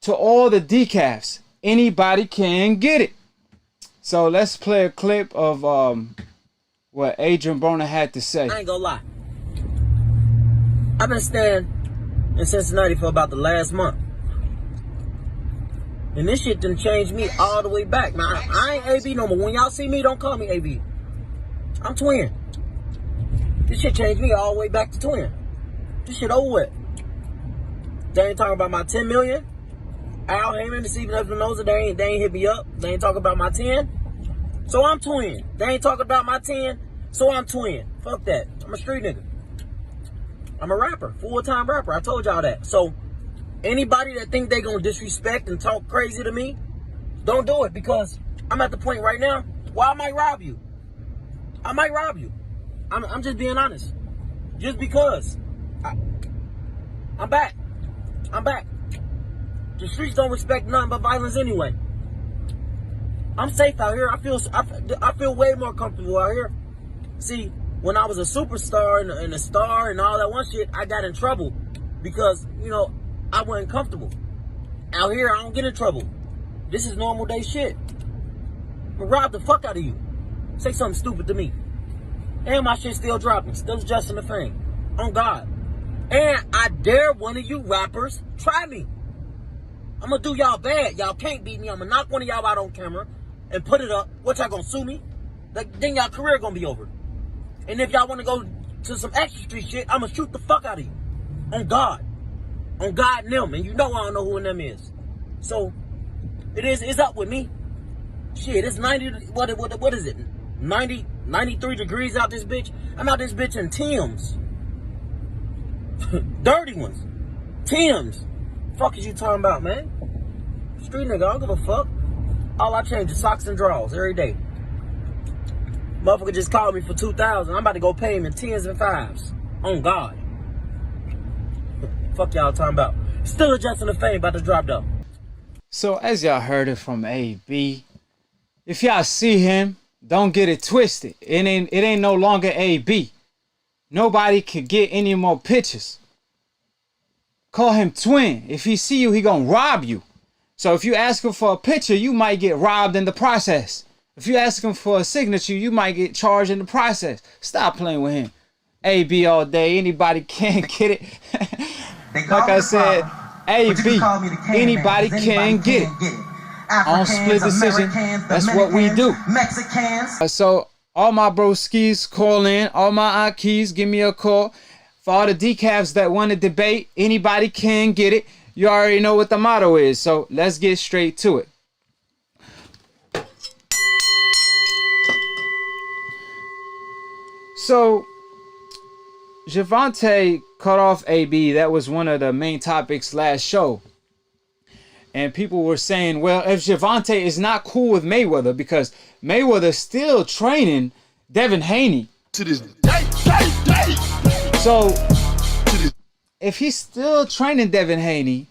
to all the decafs. Anybody can get it. So let's play a clip of what Adrien Broner had to say. I ain't gonna lie. I've been staying in Cincinnati for about the last month. And this shit done changed me all the way back. Now, I ain't AB no more. When y'all see me, don't call me AB. I'm twin. This shit changed me all the way back to twin. This shit over with. They ain't talking about my 10 million. Al Heyman, the CBS knows they ain't hit me up. They ain't talking about my 10. So I'm twin. They ain't talking about my 10. So I'm twin. Fuck that. I'm a street nigga. I'm a rapper. Full-time rapper. I told y'all that. So anybody that think they gonna disrespect and talk crazy to me, don't do it, because I'm at the point right now where I might rob you. I might rob you. I'm just being honest. Just because. I'm back. I'm back. The streets don't respect nothing but violence anyway. I'm safe out here. I feel way more comfortable out here. See, when I was a superstar and a star and all that one shit, I got in trouble because, you know, I wasn't comfortable. Out here, I don't get in trouble. This is normal day shit. I'm gonna rob the fuck out of you. Say something stupid to me. And my shit still dropping. Still adjusting the fame. On God. And I dare one of you rappers try me. I'm gonna do y'all bad. Y'all can't beat me. I'm gonna knock one of y'all out on camera and put it up. What, y'all gonna sue me? Then y'all career gonna be over. And if y'all wanna go to some extra street shit, I'm gonna shoot the fuck out of you. On God. On God and them. And you know I don't know who in them is. So, it's up with me. Shit, it's 90, what is it? 93 degrees out this bitch. I'm out this bitch in Tim's. Dirty ones. Tim's. Fuck is you talking about, man? Street nigga, I don't give a fuck. All I change is socks and drawers every day. Motherfucker just called me for $2,000. I'm about to go pay him in 10s and 5s. On God. Fuck y'all talking about. Still adjusting the fame, about to drop though. So as y'all heard it from AB, if y'all see him, don't get it twisted. It ain't no longer AB. Nobody could get any more pictures. Call him twin. If he see you, he gonna rob you. So if you ask him for a picture, you might get robbed in the process. If you ask him for a signature, you might get charged in the process. Stop playing with him. AB all day. Anybody can get it. Like I said, AB, anybody can get it. On split decision, that's what we do. So all my broskies, call in. All my AKHis, give me a call. For all the decafs that want to debate, anybody can get it. You already know what the motto is. So let's get straight to it. So Gervonta cut off AB. That was one of the main topics last show. And people were saying, well, if Gervonta is not cool with Mayweather, because Mayweather's still training Devin Haney. To this day. So, if he's still training Devin Haney,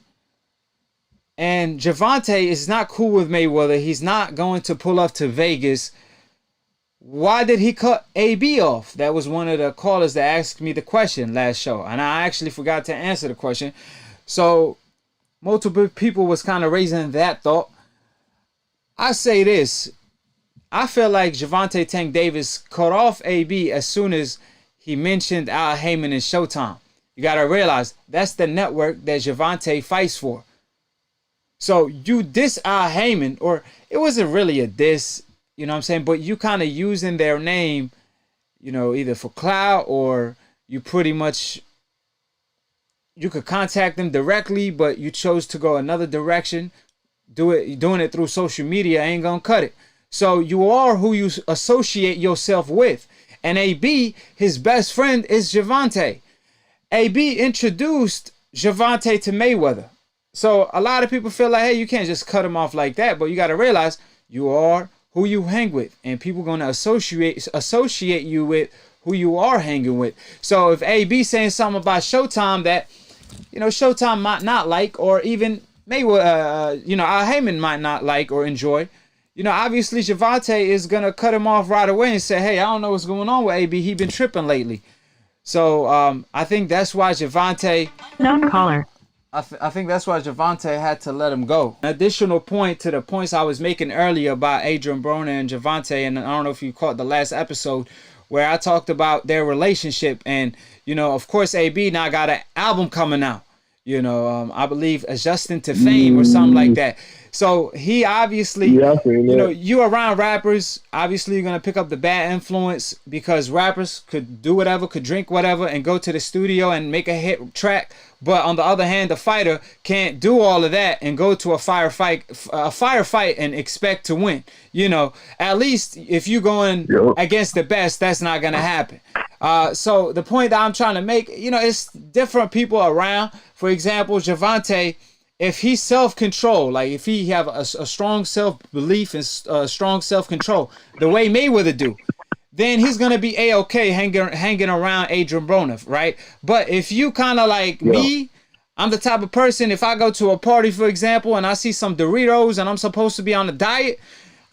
and Gervonta is not cool with Mayweather, he's not going to pull up to Vegas, why did he cut AB off? That was one of the callers that asked me the question last show, and I actually forgot to answer the question. So, multiple people was kind of raising that thought. I say this. I feel like Gervonta Tank Davis cut off AB as soon as he mentioned Al Heyman and Showtime. You got to realize that's the network that Gervonta fights for. So you diss Al Heyman, or it wasn't really a diss, you know what I'm saying? But you kind of using their name, you know, either for clout, or you pretty much, you could contact them directly, but you chose to go another direction. Doing it through social media ain't gonna cut it. So you are who you associate yourself with. And AB, his best friend is Gervonta. AB introduced Gervonta to Mayweather. So a lot of people feel like, hey, you can't just cut him off like that. But you got to realize you are who you hang with. And people going to associate you with who you are hanging with. So if AB saying something about Showtime that, you know, Showtime might not like, or even Mayweather, you know, Al Heyman might not like or enjoy, you know, obviously Gervonta is going to cut him off right away and say, hey, I don't know what's going on with AB. He been tripping lately. So I think that's why Gervonta... Non-caller. I think that's why Gervonta had to let him go. An additional point to the points I was making earlier about Adrien Broner and Gervonta, and I don't know if you caught the last episode where I talked about their relationship, and you know, of course, AB now got an album coming out. You know, I believe Adjusting to Fame or something like that. So he obviously, you know, you around rappers, obviously you're going to pick up the bad influence because rappers could do whatever, could drink whatever and go to the studio and make a hit track. But on the other hand, the fighter can't do all of that and go to a firefight and expect to win. You know, at least if you're going against the best, that's not going to happen. So the point that I'm trying to make, you know, it's different people around. For example, Gervonta, if he's self-control, like if he have a strong self-belief and strong self-control, the way Mayweather do, then he's going to be A-okay hanging around Adrien Broner, right? But if you kind of like me, I'm the type of person, if I go to a party, for example, and I see some Doritos and I'm supposed to be on a diet,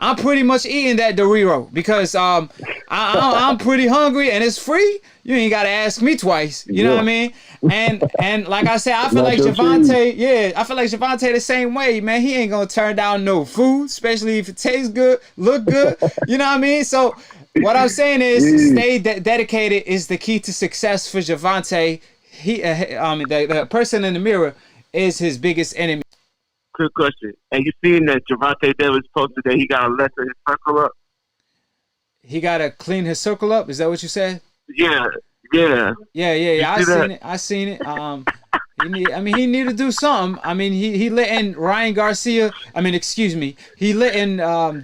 I'm pretty much eating that Dorito because I'm pretty hungry and it's free. You ain't got to ask me twice. You know what I mean? And like I said, I feel like Gervonta, I feel like Gervonta the same way, man. He ain't going to turn down no food, especially if it tastes good, look good. You know what I mean? So what I'm saying is stay dedicated is the key to success for Gervonta. The person in the mirror is his biggest enemy. Good question. And you seen that Gervonta Davis posted that he got to lessen his circle up? He got to clean his circle up? Is that what you said? Yeah. I seen it. He need to do something. I mean, he letting Ryan Garcia, he letting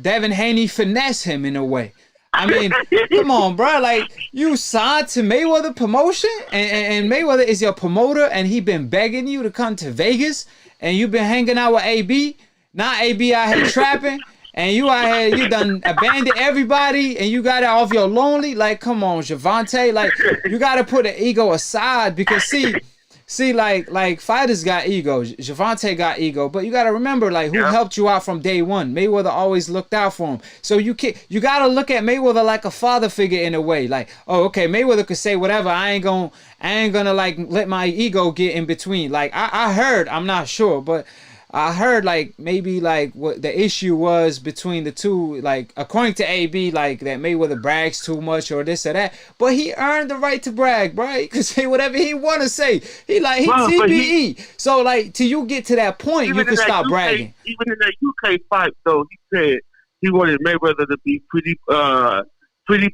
Devin Haney finesse him in a way. I mean, come on, bro. Like, you signed to Mayweather promotion, and Mayweather is your promoter, and he been begging you to come to Vegas, and you been hanging out with AB. Now AB out here trapping, and you out here, you done abandoned everybody, and you got it off your lonely. Like, come on, Gervonta. Like, you got to put the ego aside because, see, like fighters got ego. Gervonta got ego, but you got to remember, like, who helped you out from day one. Mayweather always looked out for him. So you got to look at Mayweather like a father figure in a way. Like, oh, okay, Mayweather could say whatever. I ain't gonna like let my ego get in between. Like, I heard, I'm not sure, but I heard like maybe like what the issue was between the two, like according to AB, like that Mayweather brags too much or this or that. But he earned the right to brag, bro. He could say whatever he want to say. He TBE. So like till you get to that point, you can stop bragging. Even in that UK fight, though, he said he wanted Mayweather to be pretty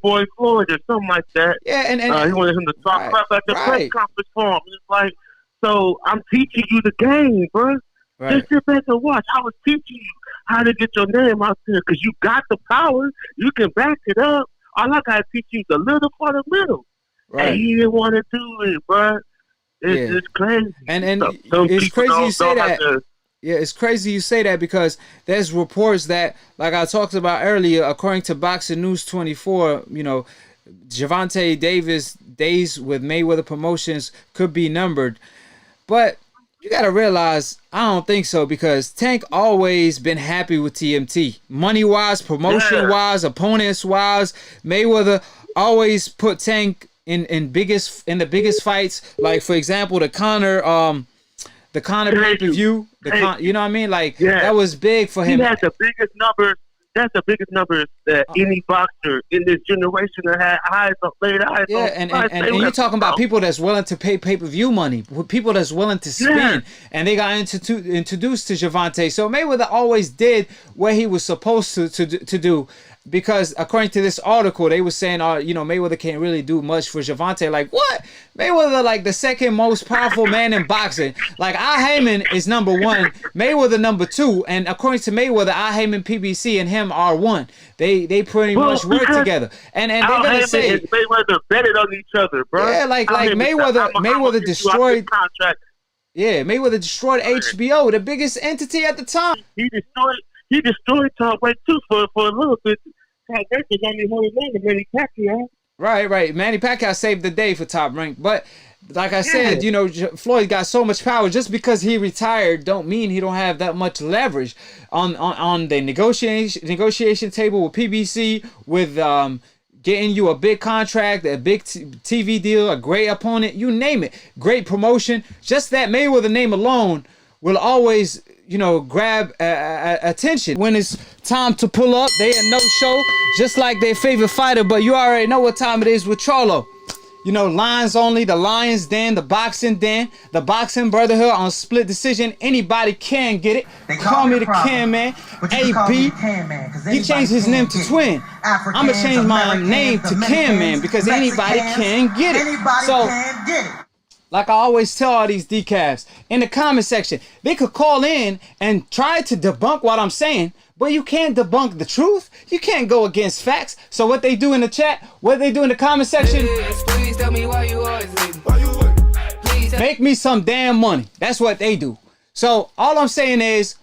boy Floyd or something like that. Yeah, and he wanted him to talk crap at the press conference for him. It's like, so I'm teaching you the game, bro. Right. Just sit back and watch. I was teaching you how to get your name out there because you got the power. You can back it up. All I got to teach you is a little for the middle. Right. And he didn't want to do it, bro. It's crazy. And it's crazy you say that. Yeah, it's crazy you say that because there's reports that, like I talked about earlier, according to Boxing News 24, you know, Gervonta Davis' days with Mayweather Promotions could be numbered. But you got to realize, I don't think so because Tank always been happy with TMT. Money-wise, promotion-wise, opponents-wise, Mayweather always put Tank in the biggest fights. Like, for example, the Conor pay-per-view. You know what I mean? Like, that was big for him. He had the biggest numbers. That's the biggest numbers that any boxer in this generation that had laid eyes on. And you're talking about people that's willing to pay pay-per-view money, people that's willing to spend, and they got introduced to Gervonta. So Mayweather always did what he was supposed to do. Because according to this article, they were saying, Mayweather can't really do much for Gervonta. Like, what? Mayweather, like, the second most powerful man in boxing. Like, HAYMON is number one, Mayweather number two, and according to Mayweather, HAYMON, PBC, and him are one. They pretty much work together. And they're going to say... and Mayweather betted on each other, bro. Yeah, like Mayweather destroyed... Yeah, Mayweather destroyed HBO, the biggest entity at the time. He destroyed Top Rank too for a little bit. Top Rank was only holding on to Manny Pacquiao. Right. Manny Pacquiao saved the day for Top Rank. But like I said, Floyd got so much power. Just because he retired don't mean he don't have that much leverage on the negotiation table with PBC, with getting you a big contract, a big TV deal, a great opponent, you name it, great promotion. Just that Mayweather name alone will always, you know, grab attention. When it's time to pull up, they a no-show, just like their favorite fighter. But you already know what time it is with Charlo. You know, Lions Only, the Lions Den, the Boxing Den, the Boxing Brotherhood on split decision. Anybody can get it. Call me the Can Man. AB. He changed his name to Twin. I'm going to change my name to Can Man because anybody can get it. So, like I always tell all these decafs, in the comment section, they could call in and try to debunk what I'm saying, but you can't debunk the truth. You can't go against facts. So what they do in the chat, what they do in the comment section, please tell me why you always leave. Make me some damn money. That's what they do. So all I'm saying is,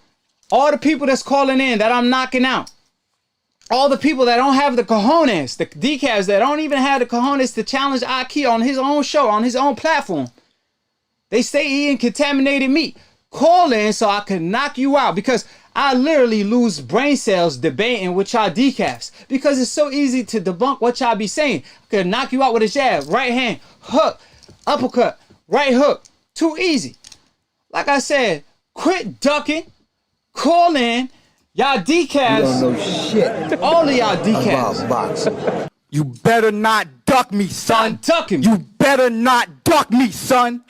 all the people that's calling in that I'm knocking out, all the people that don't have the cojones, the decafs that don't even have the cojones to challenge AKHi on his own show, on his own platform, they stay eating contaminated meat. Call in so I can knock you out, because I literally lose brain cells debating with y'all decafs because it's so easy to debunk what y'all be saying. I could knock you out with a jab, right hand, hook, uppercut, right hook. Too easy. Like I said, quit ducking, call in. Y'all decafs, you don't know shit. All of y'all decafs. You better not duck me, son. Duck him. You better not duck me, son.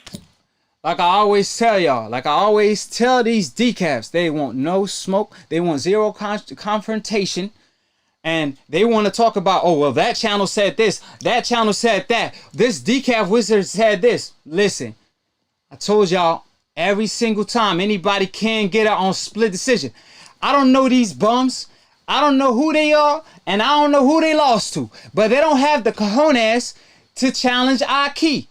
Like I always tell y'all, like I always tell these decafs, they want no smoke. They want zero confrontation. And they want to talk about, oh, well, that channel said this. That channel said that. This decaf wizard said this. Listen, I told y'all every single time anybody can get out on split decision. I don't know these bums. I don't know who they are. And I don't know who they lost to. But they don't have the cojones to challenge AKHi.